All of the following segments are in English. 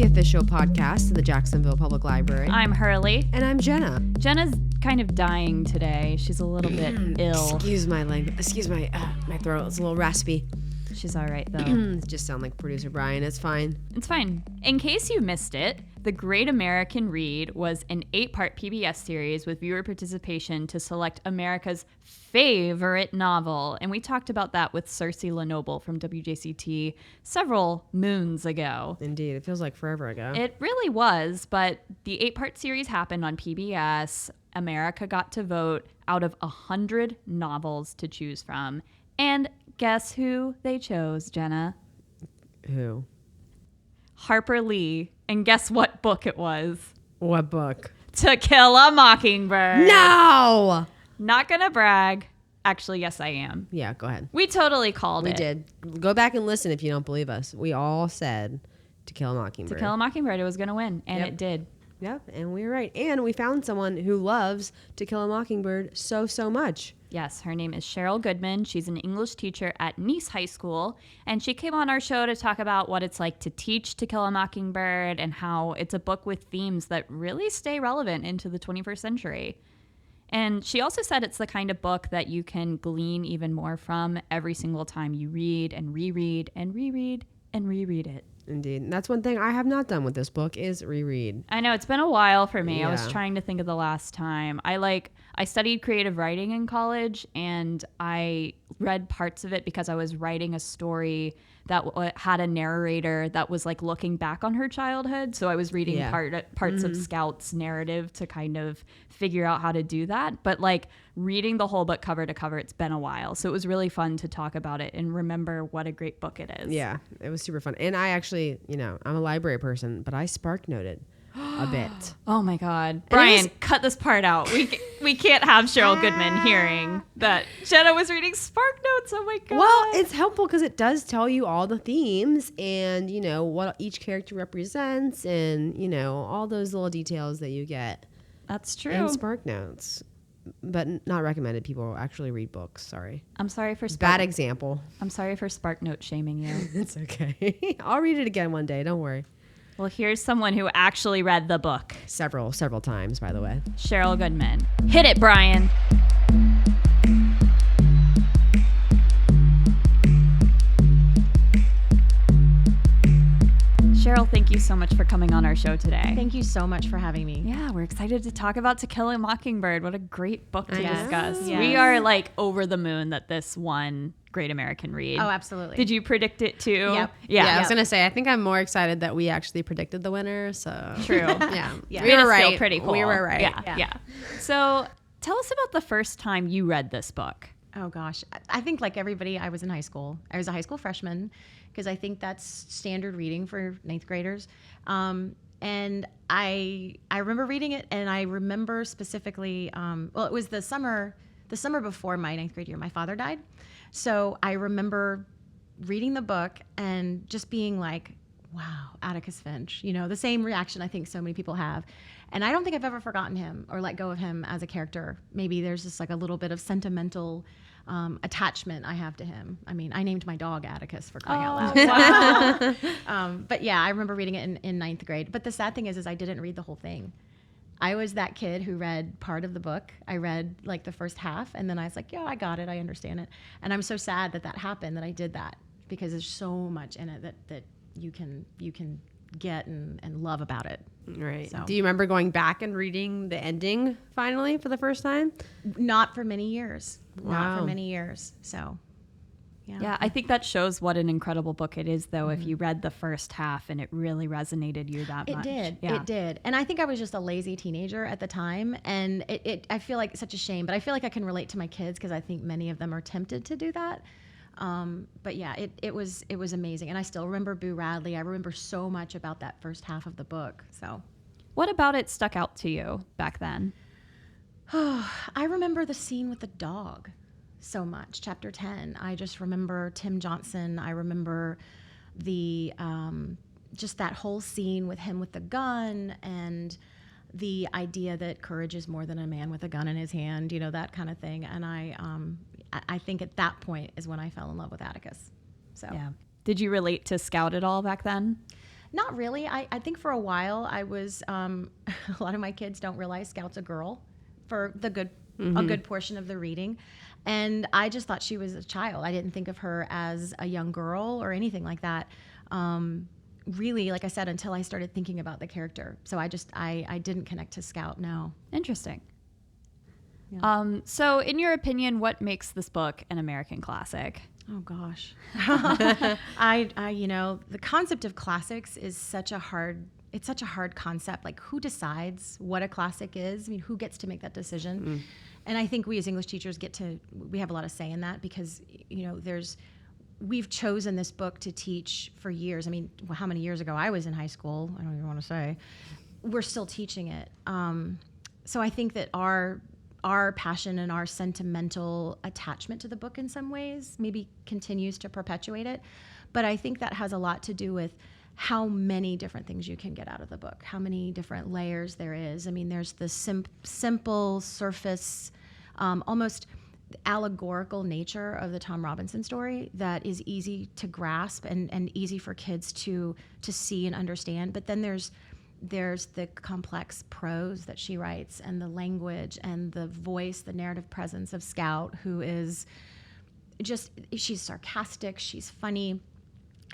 official podcast of the Jacksonville Public Library. I'm Hurley. And I'm Jenna. Jenna's kind of dying today. She's a little bit ill. Excuse my throat. It's a little raspy. She's all right, though. Just sound like producer Brian. It's fine. It's fine. In case you missed it, The Great American Read was an 8-part PBS series with viewer participation to select America's favorite novel. And we talked about that with Cersei Lenoble from WJCT several moons ago. Indeed. It feels like forever ago. It really was, but the 8-part series happened on PBS. America got to vote out of 100 novels to choose from. And guess who they chose, Jenna? Who? Harper Lee. And guess what book it was? What book? To Kill a Mockingbird. No! Not gonna brag. Actually, yes, I am. Yeah, go ahead. We totally called it. We did. Go back and listen if you don't believe us. We all said To Kill a Mockingbird. To Kill a Mockingbird, it was gonna win, and Yep. it did. Yep, and we were right. And we found someone who loves To Kill a Mockingbird so much. Yes, her name is Cheryl Goodman. She's an English teacher at Nease High School, and she came on our show to talk about what it's like to teach To Kill a Mockingbird and how it's a book with themes that really stay relevant into the 21st century. And she also said it's the kind of book that you can glean even more from every single time you read and reread and reread and reread it. Indeed. And that's one thing I have not done with this book is reread. I know, it's been a while for me. Yeah. I was trying to think of the last time. I studied creative writing in college, and I read parts of it because I was writing a story that had a narrator that was like looking back on her childhood. So I was reading parts of Scout's narrative to kind of figure out how to do that. But like reading the whole book cover to cover, it's been a while. So it was really fun to talk about it and remember what a great book it is. Yeah, it was super fun. And I actually, I'm a library person, but I spark noted a bit. Oh my God. Brian, cut this part out. We can't have Cheryl Goodman hearing that Jenna was reading Spark Notes. Oh my God. Well, it's helpful because it does tell you all the themes and, what each character represents and, all those little details that you get. That's true. In Spark Notes. But not recommended. People actually read books. Sorry. I'm sorry for bad example. I'm sorry for Spark Note shaming you. It's okay. I'll read it again one day. Don't worry. Well, here's someone who actually read the book. Several times, by the way. Cheryl Goodman. Hit it, Brian. Cheryl, thank you so much for coming on our show today. Thank you so much for having me. Yeah, we're excited to talk about To Kill a Mockingbird. What a great book to discuss. Yes. We are like over the moon that this won Great American Read. Oh, absolutely. Did you predict it too? Yep. Yeah, I was going to say, I think I'm more excited that we actually predicted the winner. So True. yeah. We were right. Pretty cool. We were right. Yeah. So tell us about the first time you read this book. Oh, gosh. I think like everybody, I was in high school. I was a high school freshman because I think that's standard reading for 9th graders. And I remember reading it, and I remember specifically, it was the summer before my 9th grade year. My father died. So I remember reading the book and just being like, wow, Atticus Finch, the same reaction I think so many people have. And I don't think I've ever forgotten him or let go of him as a character. Maybe there's just like a little bit of sentimental attachment I have to him. I mean, I named my dog Atticus for crying out loud. Wow. But yeah, I remember reading it in 9th grade. But the sad thing is I didn't read the whole thing. I was that kid who read part of the book. I read like the first half, and then I was like, yeah, I got it. I understand it. And I'm so sad that happened, that I did that, because there's so much in it that you can get and love about it. Right. So. Do you remember going back and reading the ending finally for the first time? Not for many years. Wow. Not for many years. So, yeah. Yeah, I think that shows what an incredible book it is, though, if you read the first half and it really resonated you that much. It did. And I think I was just a lazy teenager at the time. And I feel like it's such a shame, but I feel like I can relate to my kids because I think many of them are tempted to do that. But yeah, it was amazing. And I still remember Boo Radley. I remember so much about that first half of the book. So, what about it stuck out to you back then? I remember the scene with the dog so much. Chapter 10. I just remember Tim Johnson. I remember the just that whole scene with him with the gun and the idea that courage is more than a man with a gun in his hand, that kind of thing. And I think at that point is when I fell in love with Atticus. So yeah. Did you relate to Scout at all back then? Not really. I think for a while I was, a lot of my kids don't realize Scout's a girl for a good portion of the reading. And I just thought she was a child. I didn't think of her as a young girl or anything like that. Really, like I said, until I started thinking about the character. So I didn't connect to Scout, no. Interesting. Yeah. So in your opinion, what makes this book an American classic? Oh gosh. The concept of classics is such a hard concept. Like, who decides what a classic is? I mean, who gets to make that decision? And I think we as English teachers we have a lot of say in that because, we've chosen this book to teach for years. I mean, how many years ago I was in high school? I don't even want to say. We're still teaching it. So I think that our passion and our sentimental attachment to the book in some ways maybe continues to perpetuate it. But I think that has a lot to do with how many different things you can get out of the book, how many different layers there is. I mean, there's the simple surface, almost allegorical nature of the Tom Robinson story that is easy to grasp and easy for kids to see and understand. But then there's the complex prose that she writes and the language and the voice, the narrative presence of Scout, who is she's sarcastic, she's funny,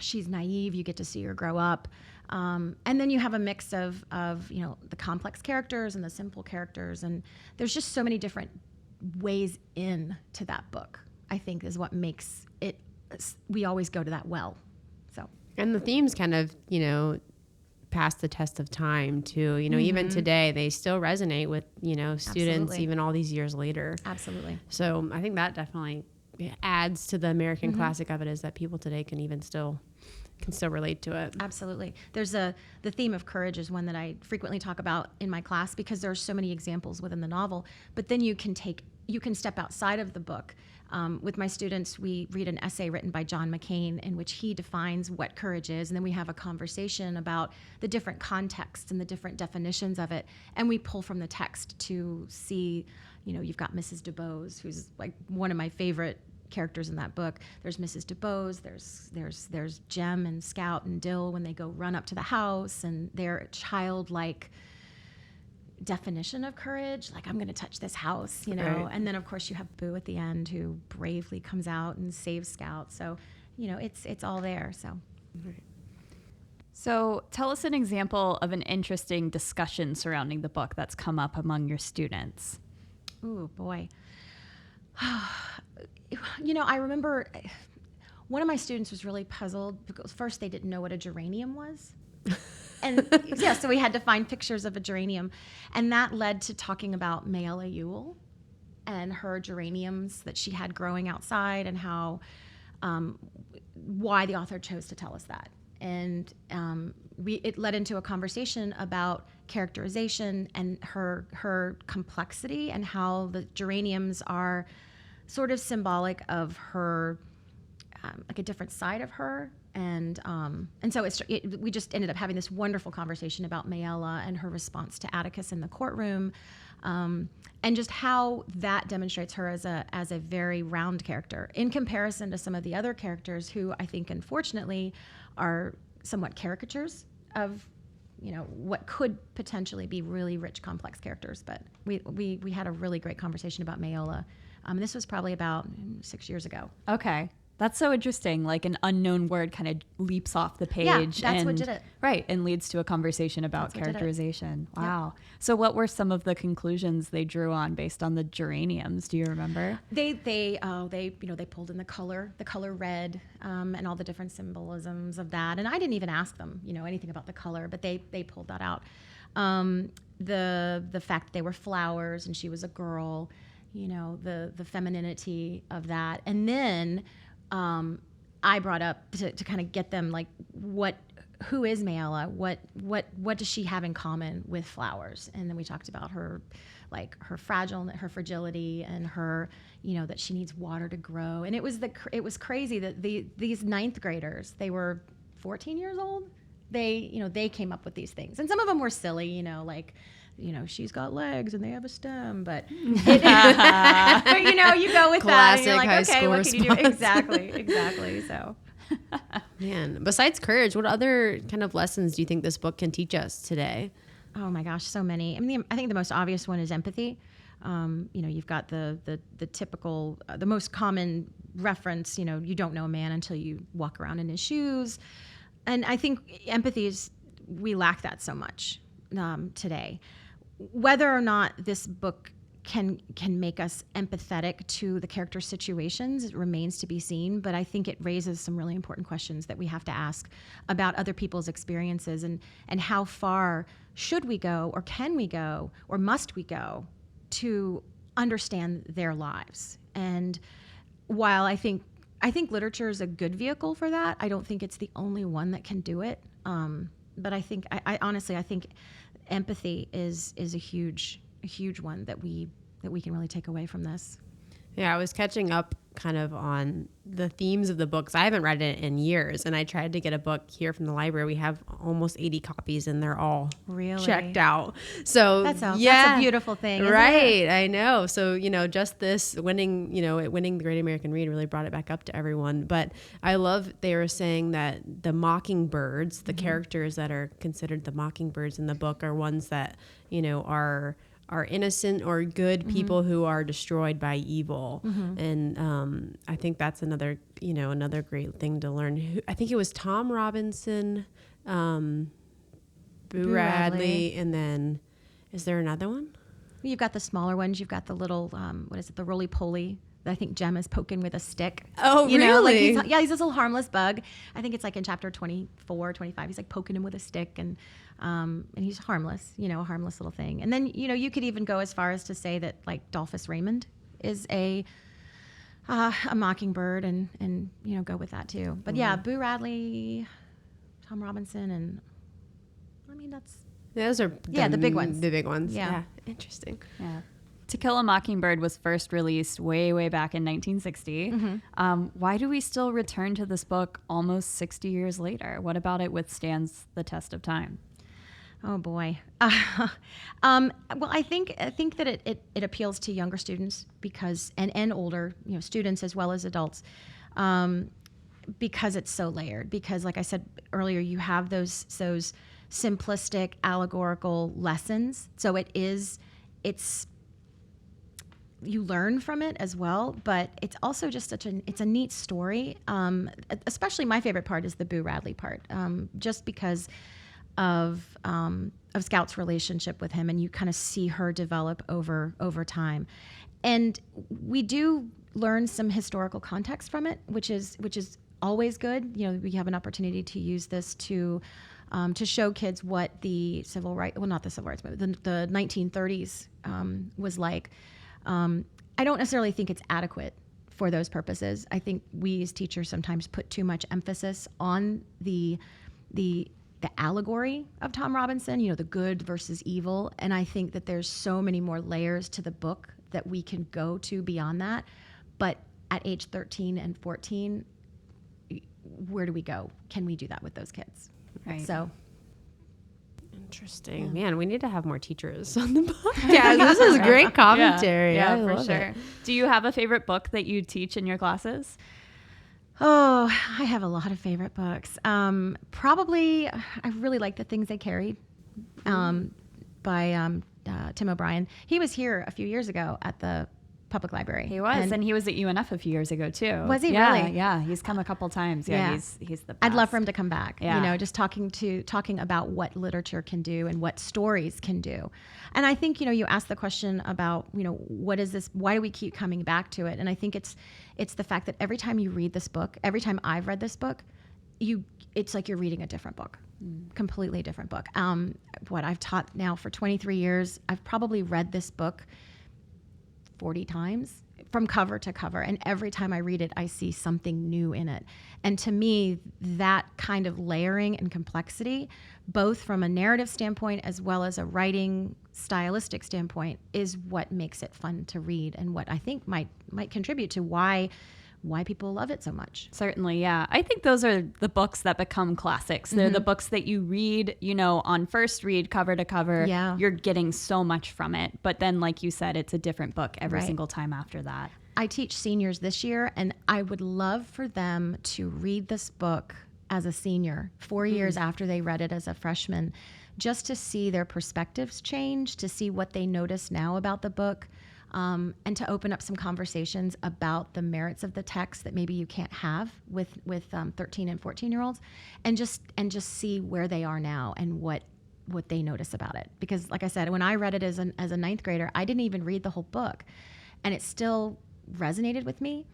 she's naive. You get to see her grow up. And then you have a mix of the complex characters and the simple characters. And there's just so many different ways into that book, I think, is what makes it, we always go to that well. So. And the themes kind of, pass the test of time too. Even today, they still resonate with, students, Absolutely. even all these years later. Absolutely. So I think that definitely adds to the American classic of it, is that people today can still relate to it. Absolutely. There's the theme of courage is one that I frequently talk about in my class because there are so many examples within the novel, but then you can step outside of the book. With my students, we read an essay written by John McCain in which he defines what courage is, and then we have a conversation about the different contexts and the different definitions of it, and we pull from the text to see, you've got Mrs. DuBose, who's like one of my favorite characters in that book. There's Mrs. DuBose, there's Jem and Scout and Dill when they go run up to the house, and their childlike definition of courage, like, I'm going to touch this house, Right. And then of course you have Boo at the end, who bravely comes out and saves Scout. So it's all there. So Right. So tell us an example of an interesting discussion surrounding the book that's come up among your students. Ooh, boy. I remember one of my students was really puzzled because first they didn't know what a geranium was. And so we had to find pictures of a geranium. And that led to talking about Mayella Ewell and her geraniums that she had growing outside, and how, why the author chose to tell us that. And it led into a conversation about characterization and her complexity, and how the geraniums are sort of symbolic of her, like a different side of her. And so we just ended up having this wonderful conversation about Mayella and her response to Atticus in the courtroom, and just how that demonstrates her as a very round character in comparison to some of the other characters who I think, unfortunately, are somewhat caricatures of what could potentially be really rich, complex characters. But we had a really great conversation about Mayella. This was probably about 6 years ago. Okay. That's so interesting. Like, an unknown word kind of leaps off the page. Yeah, that's what did it. Right, and leads to a conversation about characterization. Wow. Yeah. So what were some of the conclusions they drew on based on the geraniums? Do you remember? They pulled in the color red, and all the different symbolisms of that. And I didn't even ask them, anything about the color, but they pulled that out. The fact that they were flowers and she was a girl, the femininity of that. And then I brought up to kind of get them, like, who is Mayella? What does she have in common with flowers? And then we talked about her, like, her fragility, and her, that she needs water to grow. And it was crazy that these ninth graders, they were 14 years old. They came up with these things, and some of them were silly, like, she's got legs and they have a stem, but but you go with Classic that, and you're like, high okay, school what can you do? response. Exactly. So Man, besides courage, what other kind of lessons do you think this book can teach us today? Oh my gosh, so many. I mean, I think the most obvious one is empathy. You've got the typical, the most common reference. You don't know a man until you walk around in his shoes, and I think empathy is, we lack that so much today. Whether or not this book can make us empathetic to the character situations, it remains to be seen, but I think it raises some really important questions that we have to ask about other people's experiences, and how far should we go, or can we go, or must we go to understand their lives. And while I think literature is a good vehicle for that, I don't think it's the only one that can do it. But I think, I honestly think empathy is a huge one that we can really take away from this. Yeah, I was catching up kind of on the themes of the books. I haven't read it in years, and I tried to get a book here from the library. We have almost 80 copies, and they're all really checked out. So that's a beautiful thing, right? I know. So just this winning the Great American Read really brought it back up to everyone. But I love they were saying that the Mockingbirds, the characters that are considered the Mockingbirds in the book, are ones that are innocent or good people who are destroyed by evil. And I think that's another great thing to learn. I think it was Tom Robinson, Boo Radley, and then is there another one? You've got the smaller ones. You've got the little, the roly-poly that I think Jem is poking with a stick. Oh, really? He's this little harmless bug. I think it's like in chapter 24, 25. He's like poking him with a stick, and he's harmless, a harmless little thing. And then, you could even go as far as to say that like Dolphus Raymond is a mockingbird, and go with that too. But yeah, Boo Radley, Tom Robinson, and I mean those are the big ones. The big ones. Yeah. Interesting. Yeah. To Kill a Mockingbird was first released way, way back in 1960. Why do we still return to this book almost 60 years later? What about it withstands the test of time? Oh boy. Well, I think that it appeals to younger students because and older, students as well as adults, because it's so layered. Because, like I said earlier, you have those simplistic allegorical lessons. So it's you learn from it as well, but it's also just it's a neat story. Especially my favorite part is the Boo Radley part, just because of Scout's relationship with him, and you kind of see her develop over time. And we do learn some historical context from it, which is always good. We have an opportunity to use this to show kids what the civil rights, well, not the civil rights movement, the 1930s was like. I don't necessarily think it's adequate for those purposes. I think we as teachers sometimes put too much emphasis on the allegory of Tom Robinson, the good versus evil. And I think that there's so many more layers to the book that we can go to beyond that. But at age 13 and 14, where do we go? Can we do that with those kids? Right. So. Interesting. Man, we need to have more teachers on the podcast. This is great commentary. Yeah, I for love sure. it. Do you have a favorite book that you teach in your classes? Oh, I have a lot of favorite books. Probably, I really like The Things They Carried by Tim O'Brien. He was here a few years ago at the public library. He was, and he was at UNF a few years ago too. Was he yeah, really? Yeah, he's come a couple times. Yeah, he's the best. I'd love for him to come back. Yeah. Just talking about what literature can do and what stories can do. And I think, you asked the question about, what is this? Why do we keep coming back to it? And I think it's the fact that every time you read this book, every time I've read this book, it's like you're reading a different book. Completely different book. What I've taught now for 23 years, I've probably read this book 40 times from cover to cover. And every time I read it, I see something new in it. And to me, that kind of layering and complexity, both from a narrative standpoint as well as a writing stylistic standpoint, is what makes it fun to read and what I think might contribute to why people love it so much. Certainly, yeah. I think those are the books that become classics. They're the books that you read, on first read, cover to cover. Yeah. You're getting so much from it. But then, like you said, it's a different book every Right. single time after that. I teach seniors this year, and I would love for them to read this book as a senior, 4 years after they read it as a freshman, just to see their perspectives change, to see what they notice now about the book, and to open up some conversations about the merits of the text that maybe you can't have with 13 and 14-year-olds, and just see where they are now and what they notice about it. Because like I said, when I read it as a ninth grader, I didn't even read the whole book, and it still resonated with me.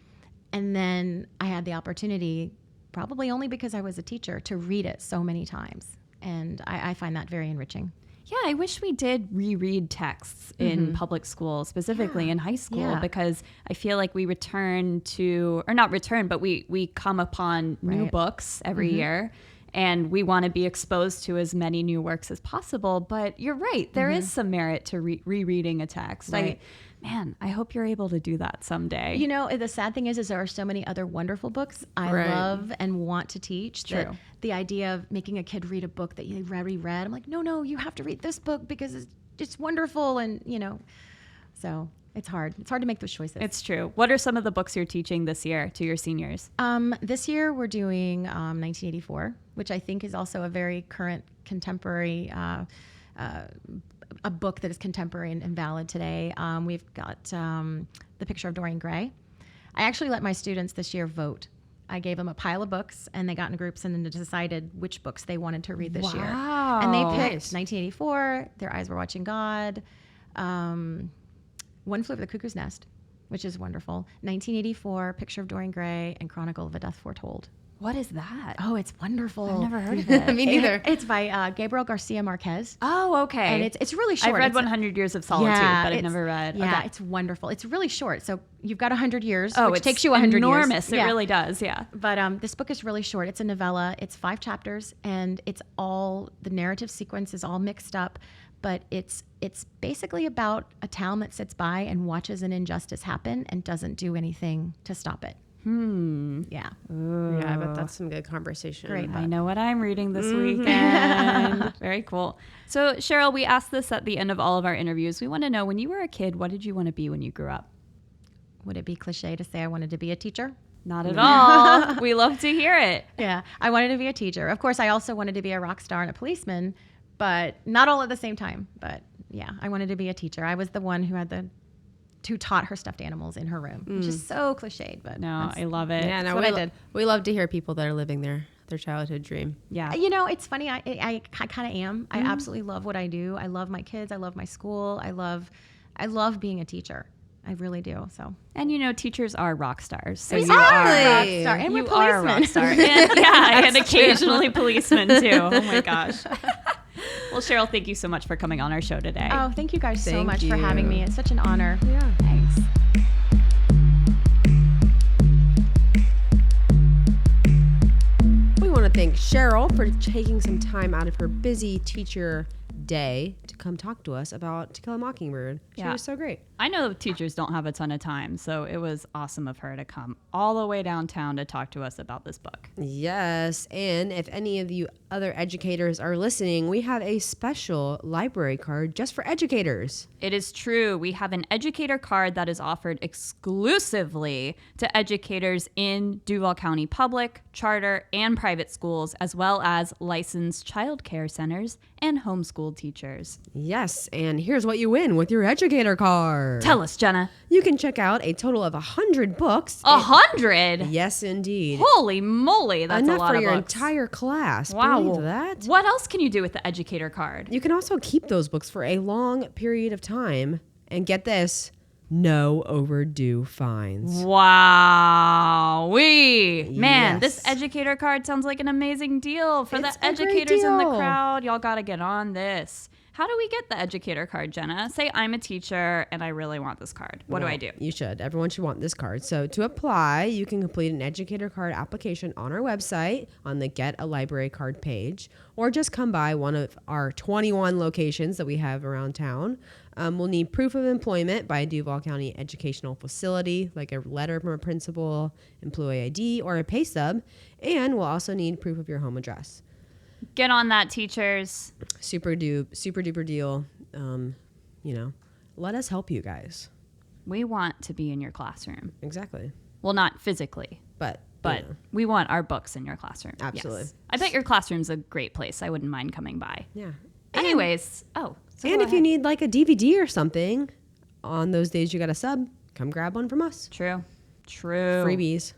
And then I had the opportunity, probably only because I was a teacher, to read it so many times. And I find that very enriching. Yeah, I wish we did reread texts in public school, specifically in high school, because I feel like we return to, or not return, but we come upon new books every year, and we want to be exposed to as many new works as possible. But you're right, there is some merit to rereading a text. Right. I hope you're able to do that someday. You know, the sad thing is there are so many other wonderful books I love and want to teach. True. That the idea of making a kid read a book that you already read, I'm like, no, you have to read this book because it's wonderful. And, so it's hard. It's hard to make those choices. It's true. What are some of the books you're teaching this year to your seniors? This year we're doing 1984, which I think is also a very current, contemporary a book that is contemporary and valid today. We've got The Picture of Dorian Gray. I actually let my students this year vote. I gave them a pile of books, and they got in groups and then decided which books they wanted to read this year. And they picked 1984, Their Eyes Were Watching God, One Flew Over the Cuckoo's Nest, which is wonderful, 1984, Picture of Dorian Gray, and Chronicle of a Death Foretold. What is that? Oh, it's wonderful. I've never heard of it. Me neither. It's by Gabriel Garcia Marquez. Oh, okay. And it's really short. I've read It's 100 Years of Solitude, but I've never read. Yeah, Okay. it's wonderful. It's really short. So you've got 100 years, Oh, which it takes you 100 enormous. years. It really does, yeah. But this book is really short. It's a novella. It's 5 chapters, and it's all, the narrative sequence is all mixed up. But it's basically about a town that sits by and watches an injustice happen and doesn't do anything to stop it. Yeah. Yeah, I bet that's some good conversation. Great. I know what I'm reading this weekend. Very cool. So, Sheryl, we ask this at the end of all of our interviews. We want to know, when you were a kid, what did you want to be when you grew up? Would it be cliche to say I wanted to be a teacher? Not at all. We love to hear it. Yeah, I wanted to be a teacher. Of course, I also wanted to be a rock star and a policeman, but not all at the same time. But yeah, I wanted to be a teacher. I was the one who taught her stuffed animals in her room, which is so cliched, but No, I love it. Yeah, no, what I did. We love to hear people that are living their childhood dream. Yeah. it's funny. I kind of am. I absolutely love what I do. I love my kids. I love my school. I love being a teacher. I really do. So. And teachers are rock stars. So We you are are rock star, and you we're are a rock policemen. star. And occasionally policemen too. Oh my gosh. Well, Sheryl, thank you so much for coming on our show today. Oh, thank you guys so Thank much for having me. It's such an honor. Yeah. Thanks. We want to thank Sheryl for taking some time out of her busy teacher day to come talk to us about To Kill a Mockingbird. She Yeah. was so great. I know teachers don't have a ton of time, so it was awesome of her to come all the way downtown to talk to us about this book. Yes, and if any of you other educators are listening, we have a special library card just for educators. It is true. We have an educator card that is offered exclusively to educators in Duval County public, charter, and private schools, as well as licensed child care centers and homeschool teachers. Yes, and here's what you win with your educator card. Tell us, Jenna. You can check out a total of 100 books. 100? Yes, indeed. Holy moly, that's Enough a lot for of your books. entire class. Wow. Believe that? What else can you do with the educator card? You can also keep those books for a long period of time. And get this, no overdue fines. Wow. Man, Yes. this educator card sounds like an amazing deal for It's the a great educators in the deal. crowd. Y'all got to get on this. How do we get the educator card, Jenna? Say I'm a teacher and I really want this card. What do I do? You should. Everyone should want this card. So to apply, you can complete an educator card application on our website on the Get a Library Card page, or just come by one of our 21 locations that we have around town. We'll need proof of employment by a Duval County educational facility, like a letter from a principal, employee ID, or a pay stub. And we'll also need proof of your home address. Get on that, teachers. Super duper deal. Let us help you guys. We want to be in your classroom. Exactly. Well, not physically, But but we want our books in your classroom. Absolutely. Yes. I bet your classroom's a great place. I wouldn't mind coming by. Yeah. Anyways, and if you need like a DVD or something, on those days you got a sub, come grab one from us. True. Freebies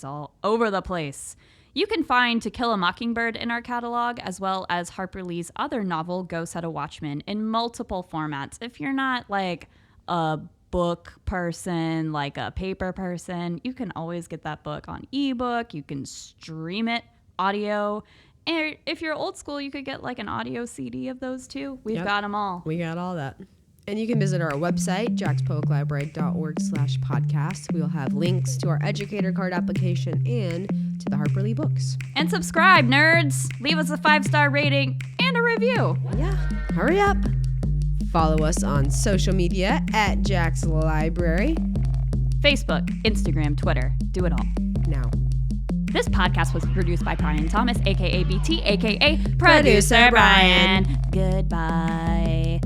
all over the place. You can find To Kill a Mockingbird in our catalog, as well as Harper Lee's other novel, Go Set a Watchman, in multiple formats. If you're not like a book person, like a paper person, you can always get that book on ebook. You can stream it audio. And if you're old school, you could get like an audio CD of those too. We've got them all. We got all that. And you can visit our website, jackspoetlibrary.org/podcast. We'll have links to our educator card application and to the Harper Lee books. And subscribe, nerds. Leave us a 5-star rating and a review. Yeah, hurry up. Follow us on social media at Jack's Library. Facebook, Instagram, Twitter. Do it all. Now. This podcast was produced by Brian Thomas, a.k.a. BT, a.k.a. Producer Brian. Goodbye.